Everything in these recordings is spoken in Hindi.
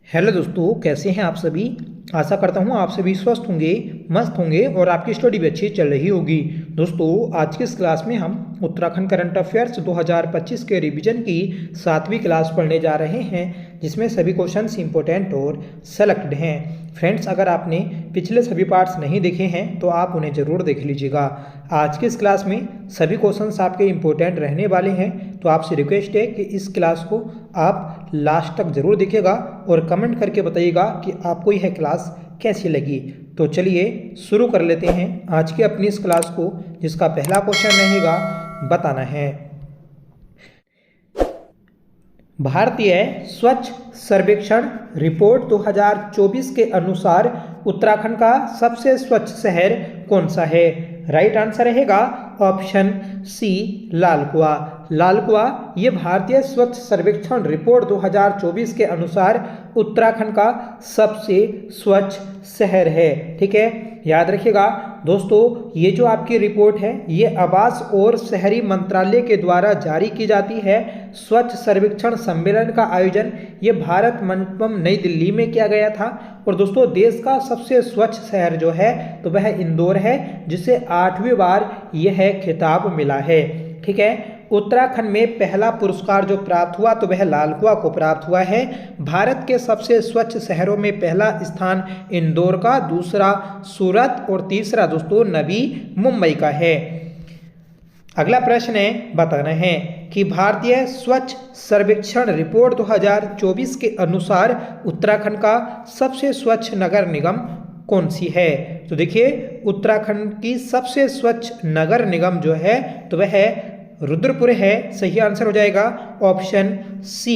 हेलो दोस्तों, कैसे हैं आप सभी। आशा करता हूं आप सभी स्वस्थ होंगे, मस्त होंगे और आपकी स्टडी भी अच्छी चल रही होगी। दोस्तों, आज की इस क्लास में हम उत्तराखंड करंट अफेयर्स 2025 के रिवीजन की 7वीं क्लास पढ़ने जा रहे हैं, जिसमें सभी क्वेश्चंस इंपॉर्टेंट और सेलेक्टेड हैं। फ्रेंड्स, अगर आपने पिछले सभी पार्ट्स नहीं देखे हैं तो आप उन्हें ज़रूर देख लीजिएगा। आज की इस क्लास में सभी क्वेश्चंस आपके इंपॉर्टेंट रहने वाले हैं, तो आपसे रिक्वेस्ट है कि इस क्लास को आप लास्ट तक ज़रूर देखिएगा और कमेंट करके बताइएगा कि आपको यह क्लास कैसी लगी। तो चलिए शुरू कर लेते हैं आज की अपनी इस क्लास को, जिसका पहला क्वेश्चन रहेगा बताना है। भारतीय स्वच्छ सर्वेक्षण रिपोर्ट 2024 के अनुसार उत्तराखंड का सबसे स्वच्छ शहर कौन सा है। राइट आंसर रहेगा ऑप्शन सी, लालकुआ। लालकुआ ये भारतीय स्वच्छ सर्वेक्षण रिपोर्ट 2024 के अनुसार उत्तराखंड का सबसे स्वच्छ शहर है। ठीक है, याद रखिएगा दोस्तों, ये जो आपकी रिपोर्ट है ये आवास और शहरी मंत्रालय के द्वारा जारी की जाती है। स्वच्छ सर्वेक्षण सम्मेलन का आयोजन ये भारत मंडपम नई दिल्ली में किया गया था। और दोस्तों, देश का सबसे स्वच्छ शहर जो है तो वह इंदौर है, जिसे 8वीं बार यह खिताब मिला है। ठीक है, उत्तराखंड में पहला पुरस्कार जो प्राप्त हुआ तो वह लालकुआ को प्राप्त हुआ है। भारत के सबसे स्वच्छ शहरों में पहला स्थान इंदौर का, दूसरा सूरत और तीसरा दोस्तों नवी मुंबई का है। अगला प्रश्न है बताना है कि भारतीय स्वच्छ सर्वेक्षण रिपोर्ट 2024 के अनुसार उत्तराखंड का सबसे स्वच्छ नगर निगम कौन सी है। तो देखिए, उत्तराखंड की सबसे स्वच्छ नगर निगम जो है तो वह रुद्रपुर है। सही आंसर हो जाएगा ऑप्शन सी।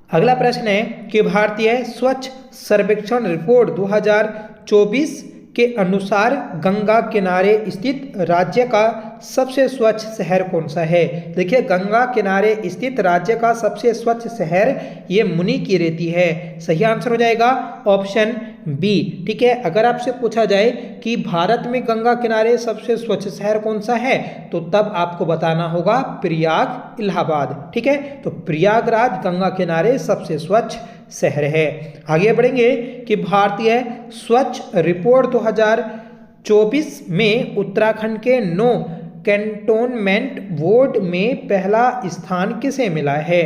अगला प्रश्न है कि भारतीय स्वच्छ सर्वेक्षण रिपोर्ट 2024 के अनुसार गंगा किनारे स्थित राज्य का सबसे स्वच्छ शहर कौन सा है। देखिए, गंगा किनारे स्थित राज्य का सबसे स्वच्छ शहर ये मुनि की रेती है। सही आंसर हो जाएगा ऑप्शन बी। ठीक है, अगर आपसे पूछा जाए कि भारत में गंगा किनारे सबसे स्वच्छ शहर कौन सा है तो तब आपको बताना होगा प्रयाग, इलाहाबाद। ठीक है, तो प्रयागराज गंगा किनारे सबसे स्वच्छ शहर है। आगे बढ़ेंगे कि भारतीय स्वच्छ रिपोर्ट 2024 में उत्तराखंड के 9 कैंटोनमेंट वार्ड में पहला स्थान किसे मिला है।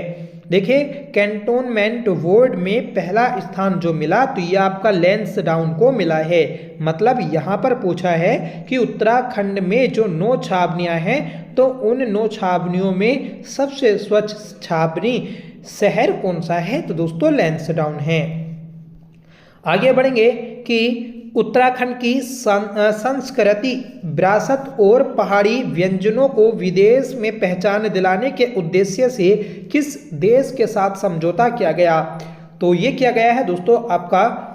देखिए, कैंटोनमेंट वार्ड में पहला स्थान जो मिला तो ये आपका लैंसडाउन को मिला है। मतलब यहाँ पर पूछा है कि उत्तराखंड में जो 9 छावनियाँ हैं तो उन 9 छावनियों में सबसे स्वच्छ छावनी शहर कौन सा है तो दोस्तों लैंसडाउन है। आगे बढ़ेंगे कि उत्तराखंड की संस्कृति, विरासत और पहाड़ी व्यंजनों को विदेश में पहचान दिलाने के उद्देश्य से किस देश के साथ समझौता किया गया। तो ये किया गया है दोस्तों आपका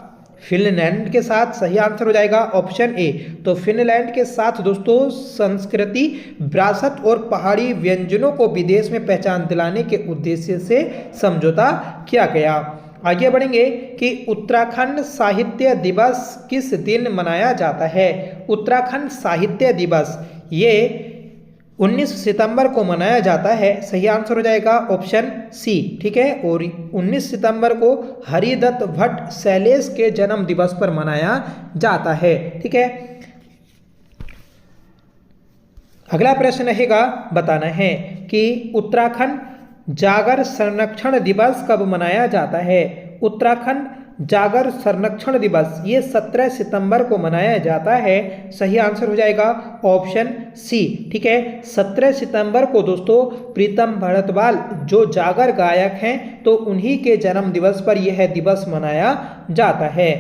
फिनलैंड के साथ। सही आंसर हो जाएगा ऑप्शन ए। तो फिनलैंड के साथ दोस्तों संस्कृति, विरासत और पहाड़ी व्यंजनों को विदेश में पहचान दिलाने के उद्देश्य से समझौता किया गया। आगे बढ़ेंगे कि उत्तराखंड साहित्य दिवस किस दिन मनाया जाता है। उत्तराखंड साहित्य दिवस ये 19 सितंबर को मनाया जाता है। सही आंसर हो जाएगा ऑप्शन सी। ठीक है, और 19 सितंबर को हरिदत्त भट्ट शैलेश के जन्म दिवस पर मनाया जाता है। ठीक है, अगला प्रश्न रहेगा बताना है कि उत्तराखंड जागर संरक्षण दिवस कब मनाया जाता है। उत्तराखंड जागर संरक्षण दिवस ये 17 सितंबर को मनाया जाता है। सही आंसर हो जाएगा ऑप्शन सी। ठीक है, 17 सितंबर को दोस्तों प्रीतम भरतवाल जो जागर गायक हैं तो उन्हीं के जन्म दिवस पर यह दिवस मनाया जाता है।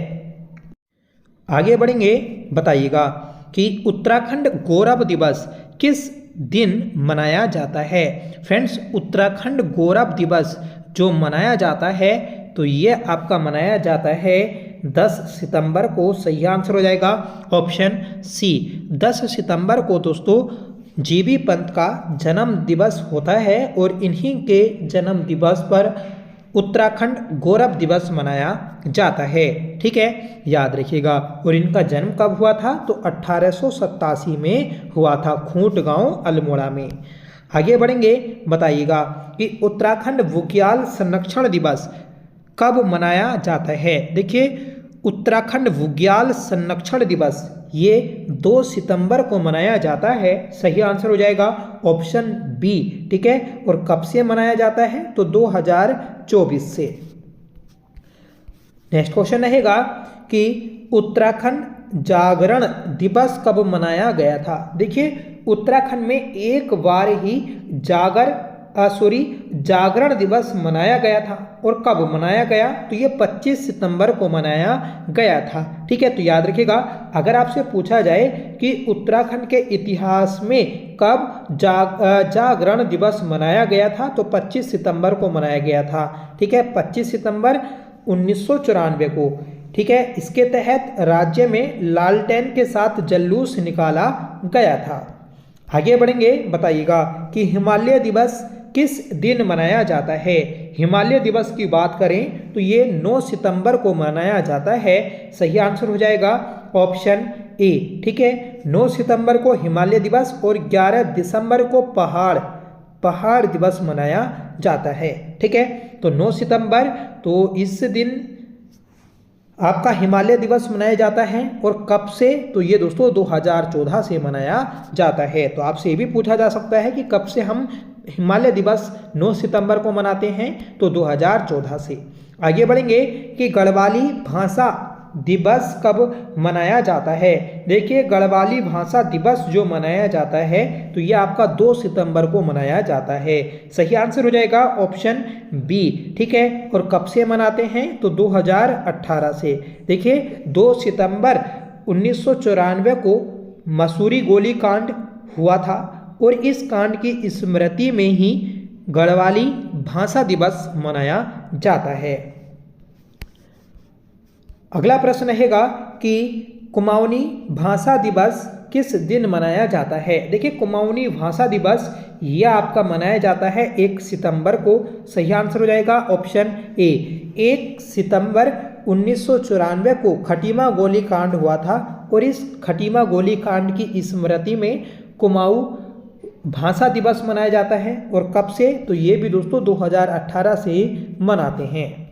आगे बढ़ेंगे, बताइएगा कि उत्तराखंड गौरव दिवस किस दिन मनाया जाता है। फ्रेंड्स, उत्तराखंड गौरव दिवस जो मनाया जाता है तो ये आपका मनाया जाता है 10 सितंबर को। सही आंसर हो जाएगा ऑप्शन सी। 10 सितंबर को दोस्तों जीबी पंत का जन्म दिवस होता है और इन्हीं के जन्म दिवस पर उत्तराखंड गौरव दिवस मनाया जाता है। ठीक है, याद रखिएगा। और इनका जन्म कब हुआ था तो 1887 में हुआ था, खूंट गांव अल्मोड़ा में। आगे बढ़ेंगे, बताइएगा कि उत्तराखंड बुग्याल संरक्षण दिवस कब मनाया जाता है? देखिए, उत्तराखंड बुग्याल संरक्षण दिवस ये 2 सितंबर को मनाया जाता है। सही आंसर हो जाएगा ऑप्शन बी। ठीक है, और कब से मनाया जाता है? तो 2024 से। नेक्स्ट क्वेश्चन रहेगा कि उत्तराखंड जागरण दिवस कब मनाया गया था? देखिए, उत्तराखंड में एक बार ही जागरण दिवस मनाया गया था। और कब मनाया गया? तो ये 25 सितंबर को मनाया गया था। ठीक है, तो याद रखिएगा, अगर आपसे पूछा जाए कि उत्तराखंड के इतिहास में कब जागरण दिवस मनाया गया था, तो 25 सितंबर को मनाया गया था। ठीक है, 25 सितंबर 1994 को। ठीक है, इसके तहत राज्य में लालटेन के साथ जुलूस निकाला गया था। आगे बढ़ेंगे, बताइएगा कि हिमालय दिवस किस दिन मनाया जाता है? हिमालय दिवस की बात करें तो ये 9 सितंबर को मनाया जाता है। सही आंसर हो जाएगा ऑप्शन ए। ठीक है, 9 सितंबर को हिमालय दिवस और 11 दिसंबर को पहाड़ दिवस मनाया जाता है। ठीक है, तो 9 सितंबर, तो इस दिन आपका हिमालय दिवस मनाया जाता है। और कब से? तो ये दोस्तों 2014 से मनाया जाता है। तो आपसे ये भी पूछा जा सकता है कि कब से हम हिमालय दिवस 9 सितंबर को मनाते हैं? तो 2014 से। आगे बढ़ेंगे कि गढ़वाली भाषा दिवस कब मनाया जाता है? देखिए, गढ़वाली भाषा दिवस जो मनाया जाता है तो ये आपका 2 सितंबर को मनाया जाता है। सही आंसर हो जाएगा ऑप्शन बी। ठीक है, और कब से मनाते हैं? तो 2018 से। देखिए, 2 सितंबर 1994 को मसूरी गोलीकांड हुआ था और इस कांड की स्मृति में ही गढ़वाली भाषा दिवस मनाया जाता है। अगला प्रश्न रहेगा कि कुमाऊनी भाषा दिवस किस दिन मनाया जाता है? देखिए, कुमाऊनी भाषा दिवस यह आपका मनाया जाता है 1 सितंबर को। सही आंसर हो जाएगा ऑप्शन ए। 1 सितंबर 1994 को खटीमा गोलीकांड हुआ था और इस खटीमा गोलीकांड की स्मृति में कुमाऊं भाषा दिवस मनाया जाता है। और कब से? तो ये भी दोस्तों 2018 से मनाते हैं।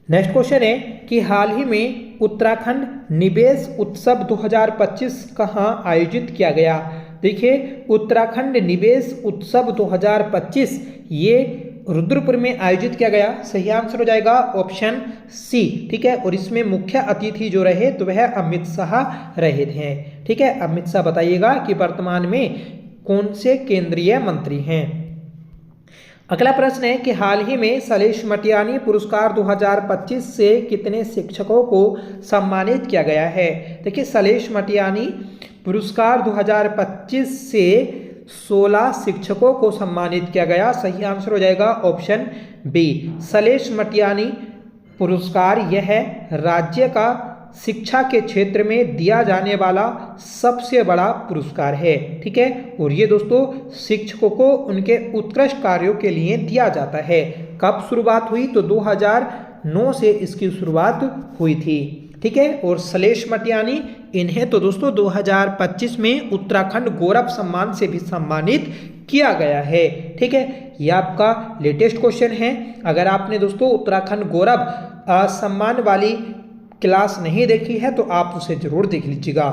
नेक्स्ट क्वेश्चन है कि हाल ही में उत्तराखंड निवेश उत्सव 2025 कहाँ आयोजित किया गया? देखिए, उत्तराखंड निवेश उत्सव 2025 ये रुद्रपुर में आयोजित किया गया। सही आंसर हो जाएगा ऑप्शन सी। ठीक है, और इसमें मुख्य अतिथि जो रहे तो वह अमित शाह रहे थे। ठीक है, अमित शाह बताइएगा कि वर्तमान में कौन से केंद्रीय मंत्री हैं। अगला प्रश्न है कि हाल ही में सलेश मटियानी पुरस्कार 2025 से कितने शिक्षकों को सम्मानित किया गया है? देखिए, सलेश मटियानी पुरस्कार 2025 से 16 शिक्षकों को सम्मानित किया गया। सही आंसर हो जाएगा ऑप्शन बी। सलेश मटियानी पुरस्कार यह राज्य का शिक्षा के क्षेत्र में दिया जाने वाला सबसे बड़ा पुरस्कार है। ठीक है, और ये दोस्तों शिक्षकों को उनके उत्कृष्ट कार्यों के लिए दिया जाता है। कब शुरुआत हुई? तो 2009 से इसकी शुरुआत हुई थी। ठीक है, और सलेश मटियानी इन्हें तो दोस्तों 2025 में उत्तराखंड गौरव सम्मान से भी सम्मानित किया गया है। ठीक है, यह आपका लेटेस्ट क्वेश्चन है। अगर आपने दोस्तों उत्तराखंड गौरव सम्मान वाली क्लास नहीं देखी है तो आप उसे जरूर देख लीजिएगा।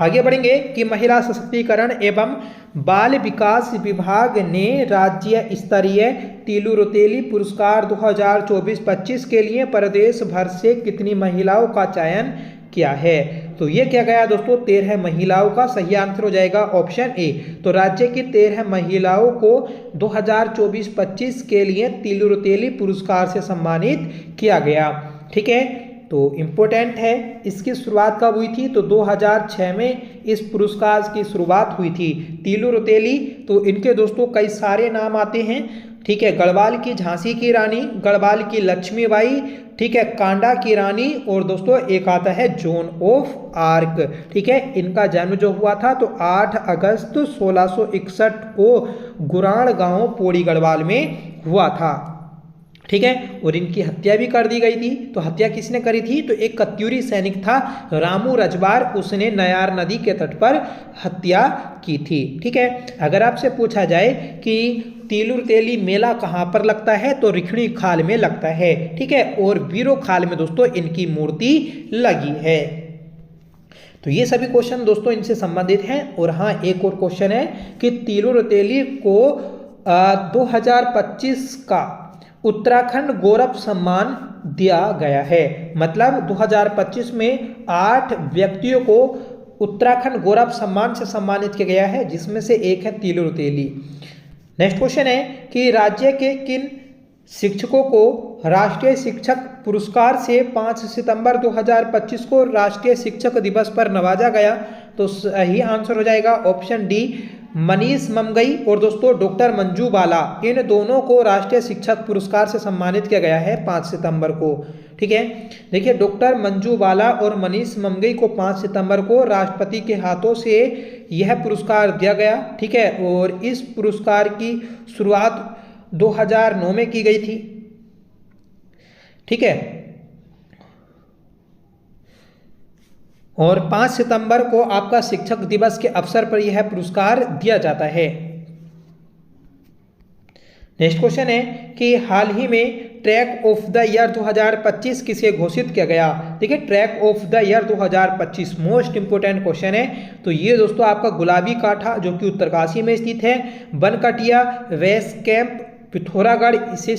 आगे बढ़ेंगे कि महिला सशक्तिकरण एवं बाल विकास विभाग ने राज्य स्तरीय तीलू रोतेली पुरस्कार 2024-25 के लिए प्रदेश भर से कितनी महिलाओं का चयन किया है? तो ये किया गया दोस्तों 13 महिलाओं का। सही आंसर हो जाएगा ऑप्शन ए। तो राज्य की 13 महिलाओं को 2024-25 के लिए तीलू रोतेली पुरस्कार से सम्मानित किया गया। ठीक है, तो इम्पोर्टेंट है, इसकी शुरुआत कब हुई थी? तो 2006 में इस पुरस्कार की शुरुआत हुई थी। तीलू रोतेली, तो इनके दोस्तों कई सारे नाम आते हैं। ठीक है, गढ़वाल की झांसी की रानी, गढ़वाल की लक्ष्मीबाई, ठीक है, कांडा की रानी, और दोस्तों एक आता है जोन ऑफ आर्क। ठीक है, इनका जन्म जो हुआ था तो 8 अगस्त 1661 को गुराण गांव पौड़ी गढ़वाल में हुआ था। ठीक है, और इनकी हत्या भी कर दी गई थी। तो हत्या किसने करी थी? तो एक कत्यूरी सैनिक था रामू रजवार, उसने नयार नदी के तट पर हत्या की थी। ठीक है, अगर आपसे पूछा जाए कि तिलुर तेली मेला कहाँ पर लगता है, तो रिखणी खाल में लगता है, ठीक है, और वीरो खाल में दोस्तों इनकी मूर्ति लगी है। तो ये सभी क्वेश्चन दोस्तों इनसे संबंधित हैं। और हाँ, एक और क्वेश्चन है कि तिलुर तेली को 2025 का उत्तराखंड गौरव सम्मान दिया गया है। मतलब 2025 में 8 व्यक्तियों को उत्तराखंड गौरव सम्मान से सम्मानित किया गया है, जिसमें से एक है तिलुर तेली। नेक्स्ट क्वेश्चन है कि राज्य के किन शिक्षकों को राष्ट्रीय शिक्षक पुरस्कार से 5 सितंबर 2025 को राष्ट्रीय शिक्षक दिवस पर नवाजा गया, तो सही आंसर हो जाएगा ऑप्शन डी, मनीष ममगई और दोस्तों डॉक्टर मंजू बाला। इन दोनों को राष्ट्रीय शिक्षक पुरस्कार से सम्मानित किया गया है 5 सितंबर को, ठीक है। देखिए, डॉक्टर मंजू बाला और मनीष ममगई को 5 सितंबर को राष्ट्रपति के हाथों से यह पुरस्कार दिया गया, ठीक है। और इस पुरस्कार की शुरुआत 2009 में की गई थी, ठीक है। और 5 सितंबर को आपका शिक्षक दिवस के अवसर पर यह पुरस्कार दिया जाता है। नेक्स्ट क्वेश्चन है कि हाल ही में ट्रैक ऑफ द ईयर 2025 किसे घोषित किया गया। देखिए, track of the year 2025 most important question है। तो ये दोस्तों आपका गुलाबी काठा जो कि उत्तरकाशी में स्थित है, बनकटिया, वेस्ट कैंप, पिथौरागढ़ इसे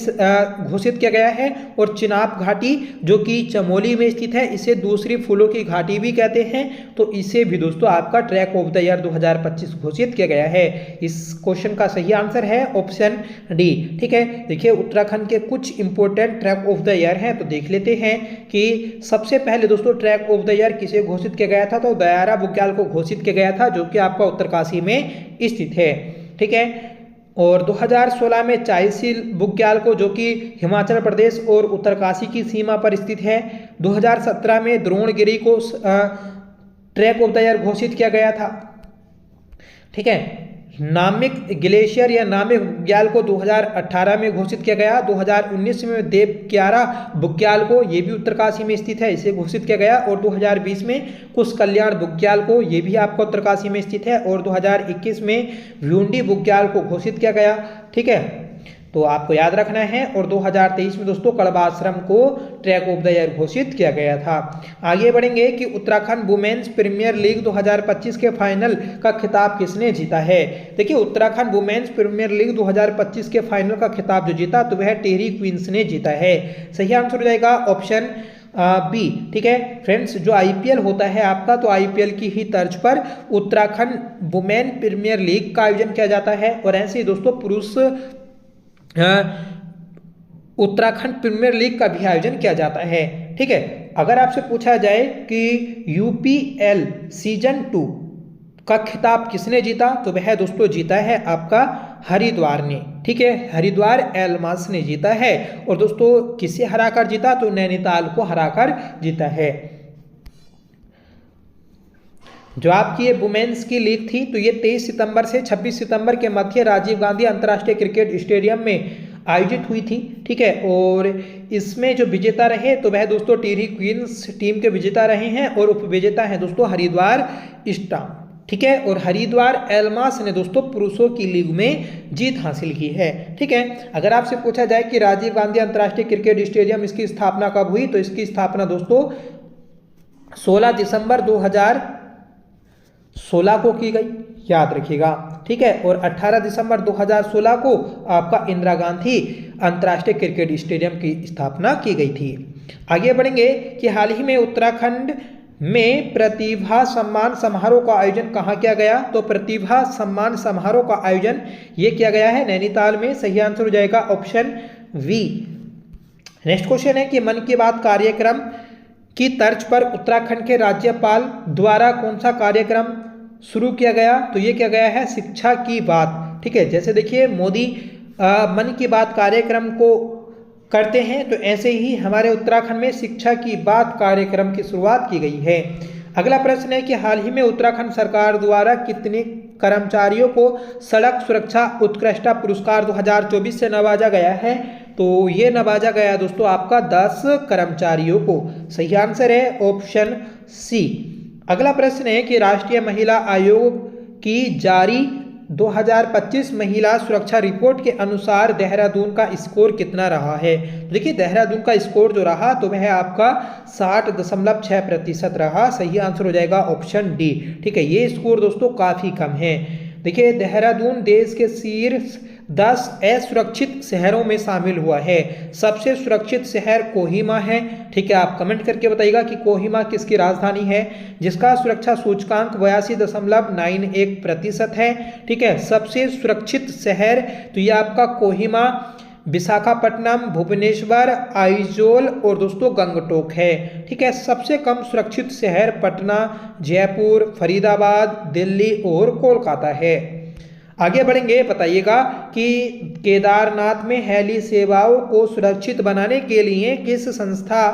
घोषित किया गया है, और चिनाब घाटी जो कि चमोली में स्थित है, इसे दूसरी फूलों की घाटी भी कहते हैं। तो इसे भी दोस्तों आपका ट्रैक ऑफ द ईयर 2025 घोषित किया गया है। इस क्वेश्चन का सही आंसर है ऑप्शन डी, ठीक है। देखिए, उत्तराखंड के कुछ important track of the year हैं, तो देख लेते हैं कि सबसे पहले दोस्तों ट्रैक ऑफ द ईयर किसे घोषित किया गया था, तो दयारा बुग्याल को घोषित किया गया था, जो कि आपका उत्तरकाशी में स्थित है, ठीक है। और 2016 में चाईसील बुग्याल को, जो कि हिमाचल प्रदेश और उत्तरकाशी की सीमा पर स्थित है। 2017 में द्रोणगिरी को ट्रैक ऑफ द ईयर घोषित किया गया था, ठीक है। नामिक ग्लेशियर या नामिक बुग्याल को 2018 में घोषित किया गया। 2019 में देवक्यारा बुग्याल को, ये भी उत्तरकाशी में स्थित है, इसे घोषित किया गया। और 2020 में कुश कल्याण बुग्याल को, ये भी आपका उत्तरकाशी में स्थित है। और 2021 में भ्यूंडी बुग्याल को घोषित किया गया, ठीक है। तो आपको याद रखना है। और 2023 में दोस्तों कड़वा आश्रम को ट्रैक ऑफ द ईयर घोषित किया गया था। आगे बढ़ेंगे कि उत्तराखंड वुमेन्स प्रीमियर लीग 2025 के फाइनल का खिताब किसने जीता है। देखिए, उत्तराखंड वुमेन्स प्रीमियर लीग 2025 के फाइनल का खिताब जो जीता, तो वह टेरी क्वींस ने जीता है। सही आंसर हो जाएगा ऑप्शन बी, ठीक है। फ्रेंड्स, जो आईपीएल होता है आपका, तो आईपीएल की ही तर्ज पर उत्तराखंड वुमेन प्रीमियर लीग का आयोजन किया जाता है। और ऐसे ही दोस्तों पुरुष उत्तराखंड प्रीमियर लीग का भी आयोजन किया जाता है, ठीक है। अगर आपसे पूछा जाए कि यूपीएल सीजन 2 का खिताब किसने जीता, तो वह दोस्तों जीता है आपका हरिद्वार ने, ठीक है। हरिद्वार एलमास ने जीता है। और दोस्तों किसे हराकर जीता, तो नैनीताल को हराकर जीता है। जो आपकी ये वुमेन्स की लीग थी, तो ये 23 सितंबर से 26 सितंबर के मध्य राजीव गांधी अंतर्राष्ट्रीय क्रिकेट स्टेडियम में आयोजित हुई थी, ठीक है। और इसमें जो विजेता रहे, तो वह दोस्तों टेरी क्वींस टीम के विजेता रहे हैं। और उपविजेता हैं दोस्तों हरिद्वार स्टार, ठीक है। और हरिद्वार एलमास ने दोस्तों पुरुषों की लीग में जीत हासिल की है, ठीक है। अगर आपसे पूछा जाए कि राजीव गांधी अंतर्राष्ट्रीय क्रिकेट स्टेडियम इसकी स्थापना कब हुई, तो इसकी स्थापना दोस्तों 16 दिसंबर 2016 को की गई, याद रखिएगा, ठीक है। और 18 दिसंबर 2016 को आपका इंदिरा गांधी अंतर्राष्ट्रीय क्रिकेट स्टेडियम की स्थापना की गई थी। आगे बढ़ेंगे कि हाल ही में उत्तराखंड में प्रतिभा सम्मान समारोह का आयोजन कहाँ किया गया, तो प्रतिभा सम्मान समारोह का आयोजन ये किया गया है नैनीताल में। सही आंसर हो जाएगा ऑप्शन वी। नेक्स्ट क्वेश्चन है कि मन की बात कार्यक्रम की तर्ज पर उत्तराखंड के राज्यपाल द्वारा कौन सा कार्यक्रम शुरू किया गया, तो ये किया गया है शिक्षा की बात, ठीक है। जैसे देखिए, मोदी मन की बात कार्यक्रम को करते हैं, तो ऐसे ही हमारे उत्तराखंड में शिक्षा की बात कार्यक्रम की शुरुआत की गई है। अगला प्रश्न है कि हाल ही में उत्तराखंड सरकार द्वारा कितने कर्मचारियों को सड़क सुरक्षा उत्कृष्टता पुरस्कार 2024 से नवाजा गया है, तो ये नवाजा गया दोस्तों आपका 10 कर्मचारियों को। सही आंसर है ऑप्शन सी। अगला प्रश्न है कि राष्ट्रीय महिला आयोग की जारी 2025 महिला सुरक्षा रिपोर्ट के अनुसार देहरादून का स्कोर कितना रहा है? देखिए देहरादून का स्कोर जो रहा तो वह आपका 60.6% रहा। सही आंसर हो जाएगा ऑप्शन डी। ठीक है, ये स्कोर दोस्तों काफी कम है। देखिए देहरादून देश के शीर्ष 10 असुरक्षित शहरों में शामिल हुआ है। सबसे सुरक्षित शहर कोहिमा है। ठीक है, आप कमेंट करके बताइएगा कि कोहिमा किसकी राजधानी है, जिसका सुरक्षा सूचकांक 82.91% है। ठीक है, सबसे सुरक्षित शहर तो ये आपका कोहिमा, विशाखापट्टनम, भुवनेश्वर, आइजोल और दोस्तों गंगटोक है। ठीक है, सबसे कम सुरक्षित शहर पटना, जयपुर, फरीदाबाद, दिल्ली और कोलकाता है। आगे बढ़ेंगे, बताइएगा कि केदारनाथ में हेली सेवाओं को सुरक्षित बनाने के लिए किस संस्था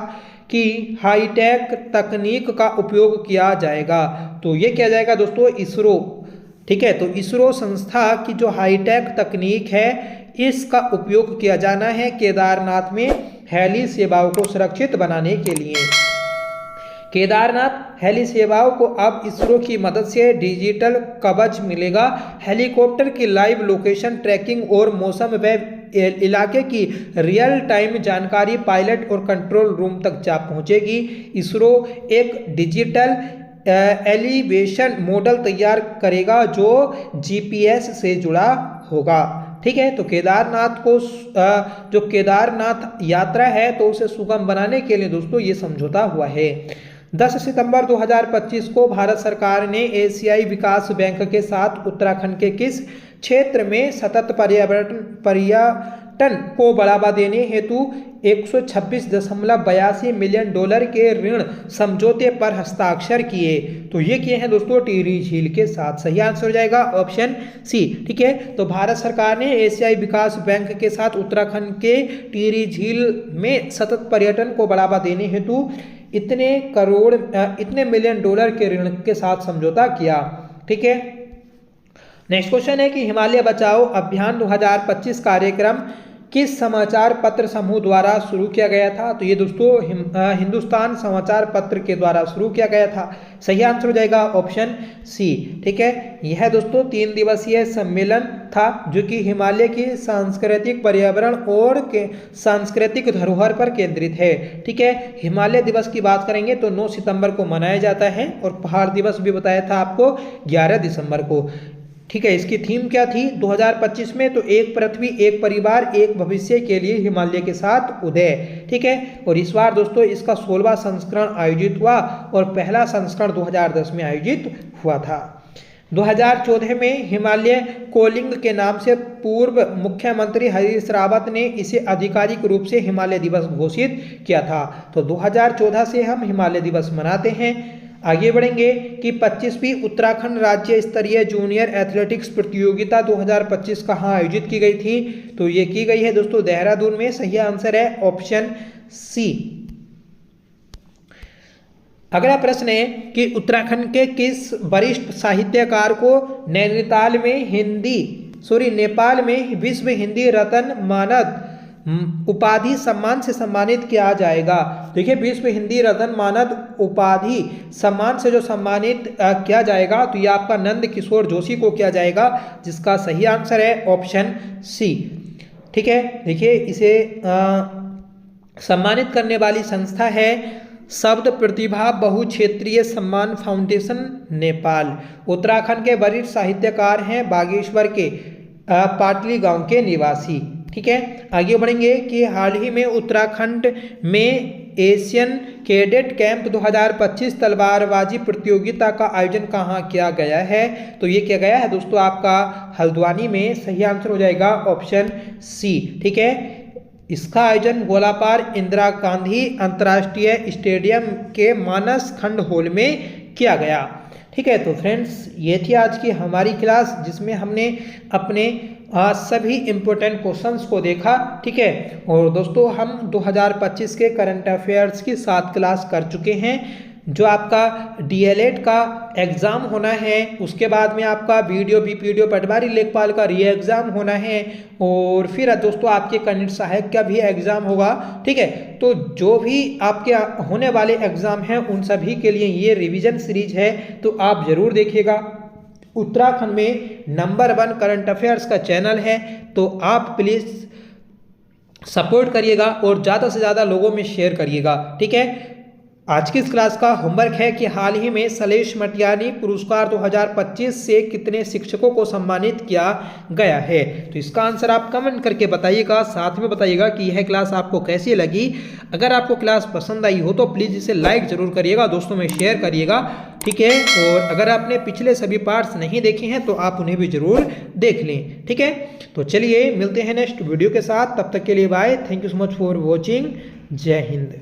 की हाईटेक तकनीक का उपयोग किया जाएगा? तो ये किया जाएगा दोस्तों इसरो। ठीक है, तो इसरो संस्था की जो हाईटेक तकनीक है इसका उपयोग किया जाना है केदारनाथ में हेली सेवाओं को सुरक्षित बनाने के लिए। केदारनाथ हेली सेवाओं को अब इसरो की मदद से डिजिटल कवच मिलेगा। हेलीकॉप्टर की लाइव लोकेशन ट्रैकिंग और मौसम व इलाके की रियल टाइम जानकारी पायलट और कंट्रोल रूम तक जा पहुंचेगी। इसरो एक डिजिटल एलिवेशन मॉडल तैयार करेगा जो जीपीएस से जुड़ा होगा। ठीक है, तो केदारनाथ को जो केदारनाथ यात्रा है तो उसे सुगम बनाने के लिए दोस्तों ये समझौता हुआ है। 10 सितंबर 2025 को भारत सरकार ने एशियाई विकास बैंक के साथ उत्तराखंड के किस क्षेत्र में सतत पर्यटन को बढ़ावा देने हेतु 126.82 मिलियन डॉलर के ऋण समझौते पर हस्ताक्षर किए? तो ये किए हैं दोस्तों टिहरी झील के साथ। सही आंसर हो जाएगा ऑप्शन सी। ठीक है, तो भारत सरकार ने एशियाई विकास बैंक के साथ उत्तराखंड के टिहरी झील में सतत पर्यटन को बढ़ावा देने हेतु इतने मिलियन डॉलर के ऋण के साथ समझौता किया। ठीक है, नेक्स्ट क्वेश्चन है कि हिमालय बचाओ अभियान 2025 कार्यक्रम किस समाचार पत्र समूह द्वारा शुरू किया गया था? तो ये दोस्तों हिंदुस्तान समाचार पत्र के द्वारा शुरू किया गया था। सही आंसर हो जाएगा ऑप्शन सी। ठीक है, यह दोस्तों 3 दिवसीय सम्मेलन था जो कि हिमालय की सांस्कृतिक पर्यावरण और के सांस्कृतिक धरोहर पर केंद्रित है। ठीक है, हिमालय दिवस की बात करेंगे तो 9 सितंबर को मनाया जाता है और पहाड़ दिवस भी बताया था आपको 11 दिसंबर को। ठीक है, इसकी थीम क्या थी 2025 में? तो एक पृथ्वी, एक परिवार, एक भविष्य के लिए हिमालय के साथ उदय। ठीक है, और इस बार दोस्तों इसका 16वां संस्करण आयोजित हुआ और पहला संस्करण 2010 में आयोजित हुआ था। 2014 में हिमालय कोलिंग के नाम से पूर्व मुख्यमंत्री हरीश रावत ने इसे आधिकारिक रूप से हिमालय दिवस घोषित किया था। तो 2014 से हम हिमालय दिवस मनाते हैं। आगे बढ़ेंगे कि 25वीं उत्तराखंड राज्य स्तरीय जूनियर एथलेटिक्स प्रतियोगिता 2025 कहाँ आयोजित की गई थी? तो ये की गई है दोस्तों देहरादून में। सही आंसर है ऑप्शन सी। अगला प्रश्न है कि उत्तराखंड के किस वरिष्ठ साहित्यकार को नेपाल में विश्व हिंदी रत्न मानद उपाधि सम्मान से सम्मानित किया जाएगा? देखिए, विश्व हिंदी रत्न मानद उपाधि सम्मान से जो सम्मानित किया जाएगा तो ये आपका नंद किशोर जोशी को किया जाएगा, जिसका सही आंसर है ऑप्शन सी। ठीक है, देखिए इसे सम्मानित करने वाली संस्था है शब्द प्रतिभा बहुक्षेत्रीय सम्मान फाउंडेशन नेपाल। उत्तराखंड के वरिष्ठ साहित्यकार हैं बागेश्वर के पाटली गांव के निवासी। ठीक है, आगे बढ़ेंगे कि हाल ही में उत्तराखंड में एशियन कैडेट कैंप 2025 तलवारबाजी प्रतियोगिता का आयोजन कहाँ किया गया है? तो ये किया गया है दोस्तों आपका हल्द्वानी में। सही आंसर हो जाएगा ऑप्शन सी। ठीक है, इसका आयोजन गोलापार इंदिरा गांधी अंतर्राष्ट्रीय स्टेडियम के मानस खंड हॉल में किया गया। ठीक है, तो फ्रेंड्स ये थी आज की हमारी क्लास जिसमें हमने अपने सभी इम्पोर्टेंट क्वेश्चंस को देखा। ठीक है, और दोस्तों हम 2025 के करंट अफेयर्स की 7 क्लास कर चुके हैं। जो आपका डीएलएड का एग्ज़ाम होना है उसके बाद में आपका बीपीडीओ पटवारी लेखपाल का री एग्ज़ाम होना है और फिर दोस्तों आपके कनिष्ठ सहायक का भी एग्ज़ाम होगा। ठीक है, तो जो भी आपके होने वाले एग्ज़ाम हैं उन सभी के लिए ये रिवीजन सीरीज है, तो आप ज़रूर देखिएगा। उत्तराखंड में नंबर 1 करंट अफेयर्स का चैनल है, तो आप प्लीज़ सपोर्ट करिएगा और ज़्यादा से ज़्यादा लोगों में शेयर करिएगा। ठीक है, आज की इस क्लास का होमवर्क है कि हाल ही में सलेश मटियानी पुरस्कार 2025 से कितने शिक्षकों को सम्मानित किया गया है। तो इसका आंसर आप कमेंट करके बताइएगा, साथ में बताइएगा कि यह क्लास आपको कैसी लगी। अगर आपको क्लास पसंद आई हो तो प्लीज़ इसे लाइक ज़रूर करिएगा, दोस्तों में शेयर करिएगा। ठीक है, और अगर आपने पिछले सभी पार्ट्स नहीं देखे हैं तो आप उन्हें भी ज़रूर देख लें। ठीक है, तो चलिए मिलते हैं नेक्स्ट वीडियो के साथ, तब तक के लिए bye. Thank you so much for watching. जय हिंद।